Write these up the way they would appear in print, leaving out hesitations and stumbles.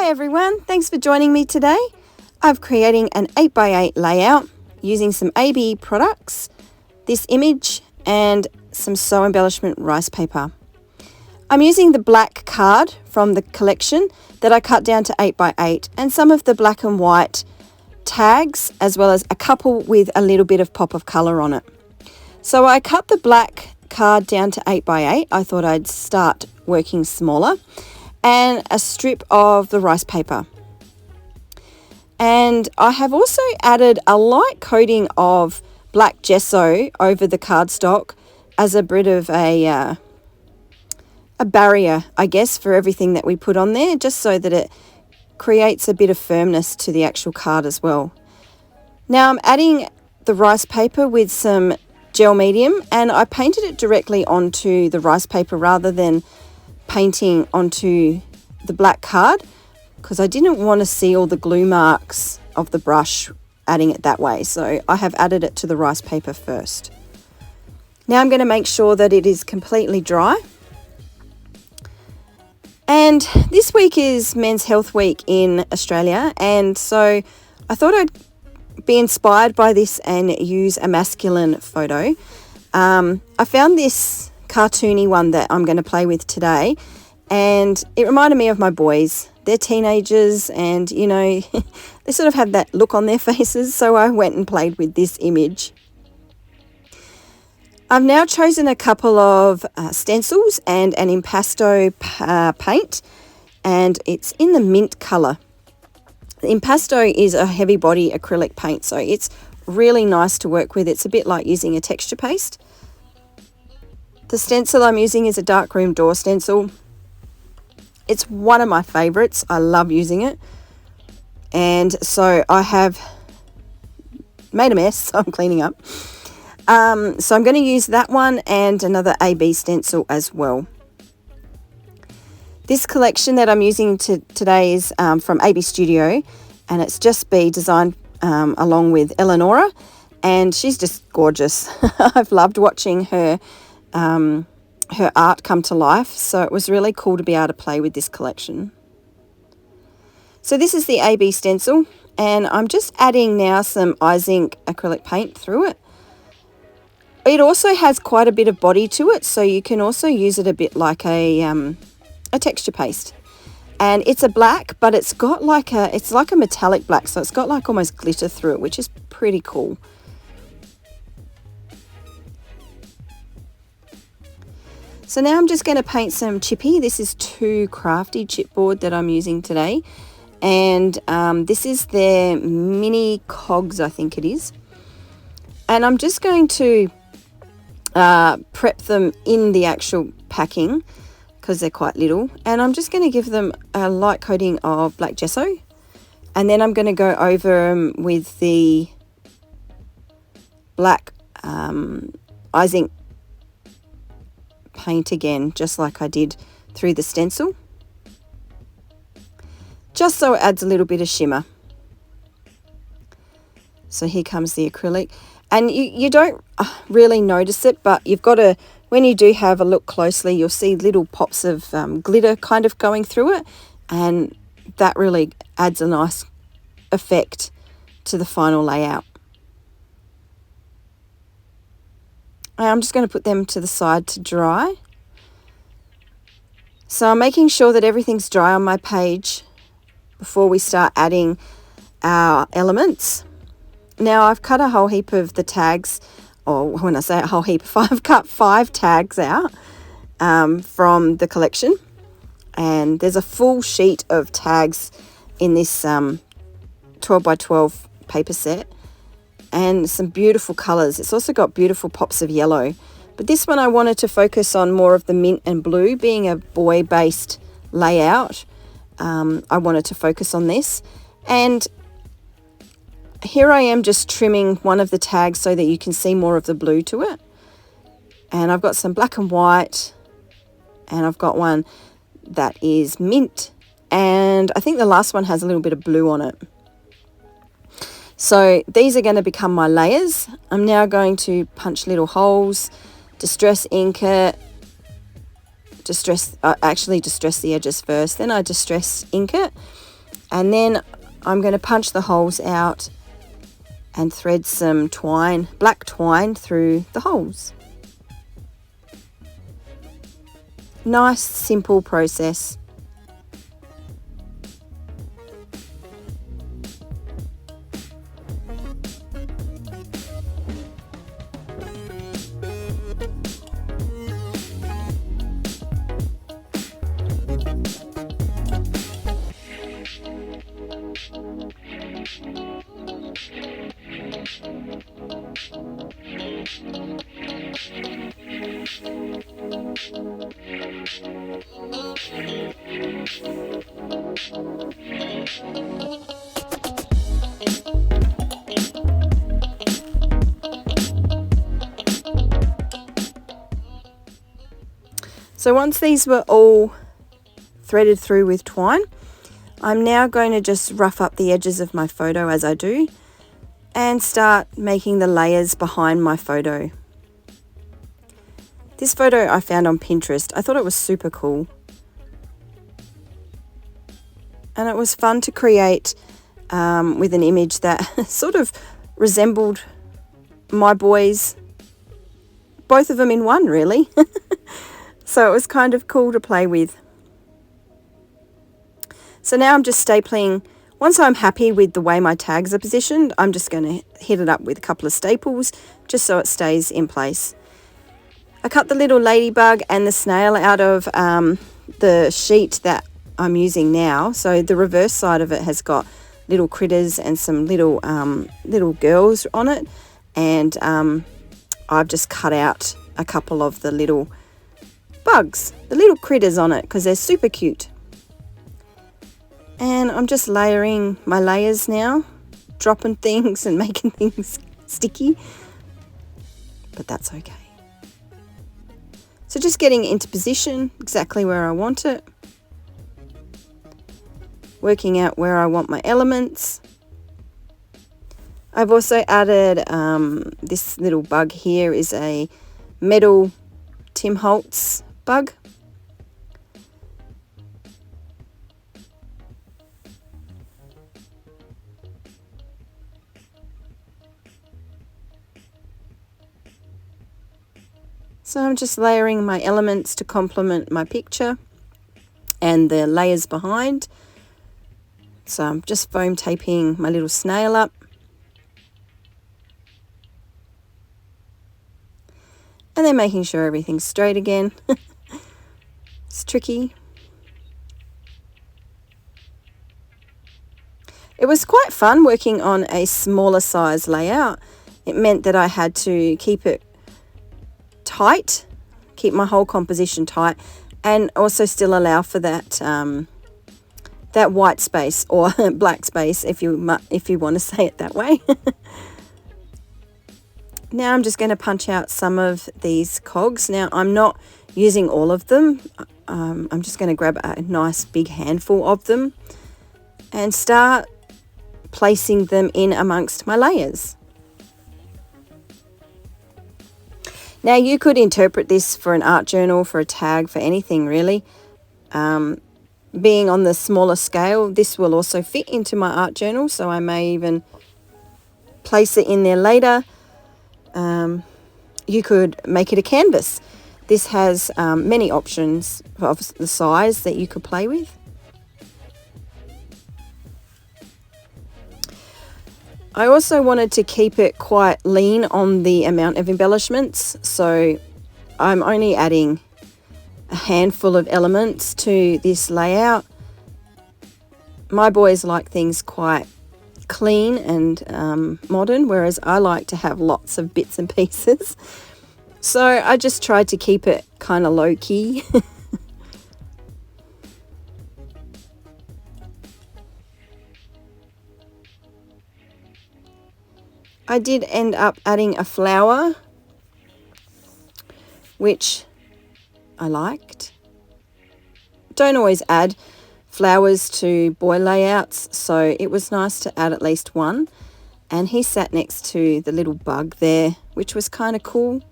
Hi everyone, thanks for joining me today. I'm creating an 8x8 layout using some AB products, this image and some sew embellishment rice paper. I'm using the black card from the collection that I cut down to 8x8 and some of the black and white tags as well as a couple with a little bit of pop of colour on it. So I cut the black card down to 8x8. I thought I'd start working smaller, and a strip of the rice paper. And I have also added a light coating of black gesso over the cardstock as a bit of a barrier, I guess, for everything that we put on there, just so that it creates a bit of firmness to the actual card as well. Now I'm adding the rice paper with some gel medium, and I painted it directly onto the rice paper rather than painting onto the black card, because I didn't want to see all the glue marks of the brush adding it that way. So I have added it to the rice paper first. Now I'm going to make sure that it is completely dry. And this week is Men's Health Week in Australia, and so I thought I'd be inspired by this and use a masculine photo. I found this cartoony one that I'm going to play with today, and it reminded me of my boys. They're teenagers and, you know, they sort of have that look on their faces, so I went and played with this image. I've now chosen a couple of stencils and an impasto paint, and it's in the mint colour. The impasto is a heavy body acrylic paint, so it's really nice to work with. It's a bit like using a texture paste. The stencil I'm using is a darkroom door stencil. It's one of my favourites. I love using it. And so I have made a mess, so I'm cleaning up. So I'm going to use that one and another AB stencil as well. This collection that I'm using today is from AB Studio, and it's just been designed along with Eleonora, and she's just gorgeous. I've loved watching her art come to life, so it was really cool to be able to play with this collection. So this is the AB stencil, and I'm just adding now some Ice Ink acrylic paint through it. It also has quite a bit of body to it, so you can also use it a bit like a texture paste. And it's a black, but it's got like it's like a metallic black, so it's got like almost glitter through it, which is pretty cool. So now I'm just going to paint some chippy. This is 2 Crafty chipboard that I'm using today, and this is their mini cogs, I think it is. And I'm just going to prep them in the actual packing because they're quite little, and I'm just going to give them a light coating of black gesso, and then I'm going to go over them with the black Ice Ink paint again, just like I did through the stencil, just so it adds a little bit of shimmer. So here comes the acrylic, and you don't really notice it, but you've got to, when you do have a look closely, you'll see little pops of glitter kind of going through it, and that really adds a nice effect to the final layout. I'm just going to put them to the side to dry. So I'm making sure that everything's dry on my page before we start adding our elements. Now I've cut a whole heap of the tags, or when I say a whole heap, I've cut 5 tags out from the collection. And there's a full sheet of tags in this 12 by 12 paper set, and some beautiful colours. It's also got beautiful pops of yellow, but this one I wanted to focus on more of the mint and blue, being a boy based layout. I wanted to focus on this, and here I am just trimming one of the tags so that you can see more of the blue to it. And I've got some black and white, and I've got one that is mint, and I think the last one has a little bit of blue on it. So these are going to become my layers. I'm now going to punch little holes, distress ink it, distress the edges first, then I distress ink it, And then I'm going to punch the holes out and thread some twine, black twine, through the holes. Nice, simple process. So once these were all threaded through with twine, I'm now going to just rough up the edges of my photo as I do and start making the layers behind my photo. This photo I found on Pinterest. I thought it was super cool. And it was fun to create with an image that sort of resembled my boys, both of them in one really. So it was kind of cool to play with. So now I'm just stapling. Once I'm happy with the way my tags are positioned, I'm just going to hit it up with a couple of staples just so it stays in place. I cut the little ladybug and the snail out of the sheet that I'm using now. So the reverse side of it has got little critters and some little girls on it. And I've just cut out a couple of the little bugs, the little critters on it, because they're super cute. And I'm just layering my layers now, dropping things and making things sticky, but that's okay. So just getting it into position exactly where I want it, working out where I want my elements. I've also added this little bug here is a metal Tim Holtz bug. So I'm just layering my elements to complement my picture and the layers behind. So I'm just foam taping my little snail up. And then making sure everything's straight again. It's tricky. It was quite fun working on a smaller size layout. It meant that I had to keep it tight, keep my whole composition tight, and also still allow for that that white space or black space if you want to say it that way. Now I'm just going to punch out some of these cogs. Now I'm not using all of them. I'm just going to grab a nice big handful of them and start placing them in amongst my layers. Now you could interpret this for an art journal, for a tag, for anything really. Being on the smaller scale, this will also fit into my art journal, so I may even place it in there later. You could make it a canvas. This has many options of the size that you could play with. I also wanted to keep it quite lean on the amount of embellishments, so I'm only adding a handful of elements to this layout. My boys like things quite clean and modern, whereas I like to have lots of bits and pieces. So I just tried to keep it kind of low-key. I did end up adding a flower, which I liked. Don't always add flowers to boy layouts, so it was nice to add at least one. And he sat next to the little bug there, which was kind of cool.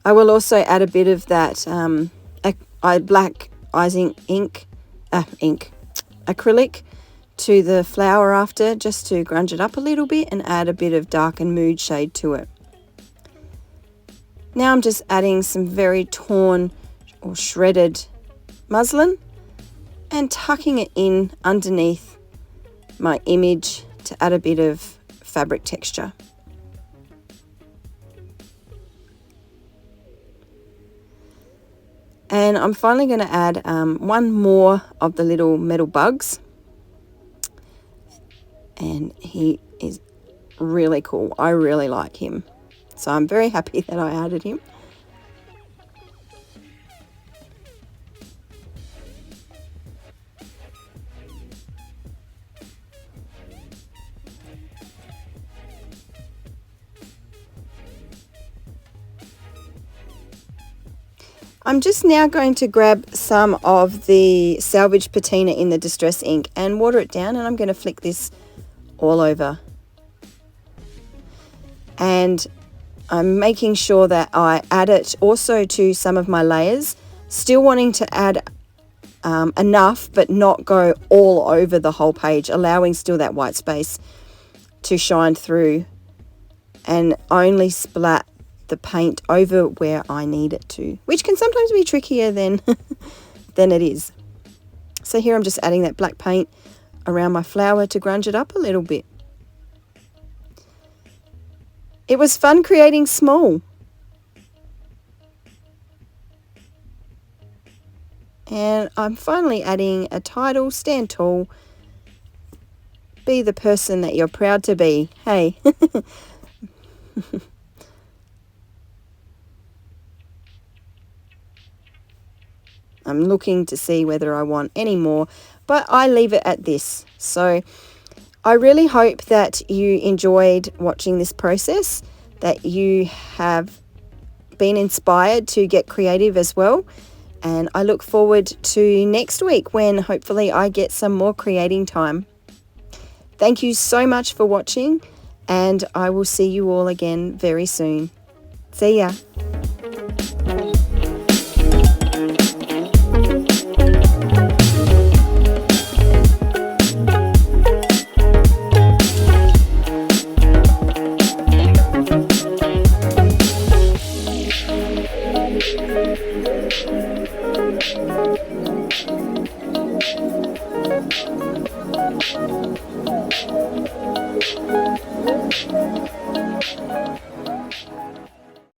I will also add a bit of that black acrylic to the flower after, just to grunge it up a little bit and add a bit of dark and mood shade to it. Now I'm just adding some very torn or shredded muslin and tucking it in underneath my image to add a bit of fabric texture. And I'm finally going to add one more of the little metal bugs. And he is really cool. I really like him. So I'm very happy that I added him. I'm just now going to grab some of the salvage patina in the distress ink and water it down, and I'm going to flick this all over. And I'm making sure that I add it also to some of my layers, still wanting to add enough but not go all over the whole page, allowing still that white space to shine through, and only splat the paint over where I need it to, which can sometimes be trickier than than it is. So here I'm just adding that black paint around my flower to grunge it up a little bit. It was fun creating small. And I'm finally adding a title, stand tall, be the person that you're proud to be. Hey. I'm looking to see whether I want any more, but I leave it at this. So I really hope that you enjoyed watching this process, that you have been inspired to get creative as well. And I look forward to next week when hopefully I get some more creating time. Thank you so much for watching, and I will see you all again very soon. See ya.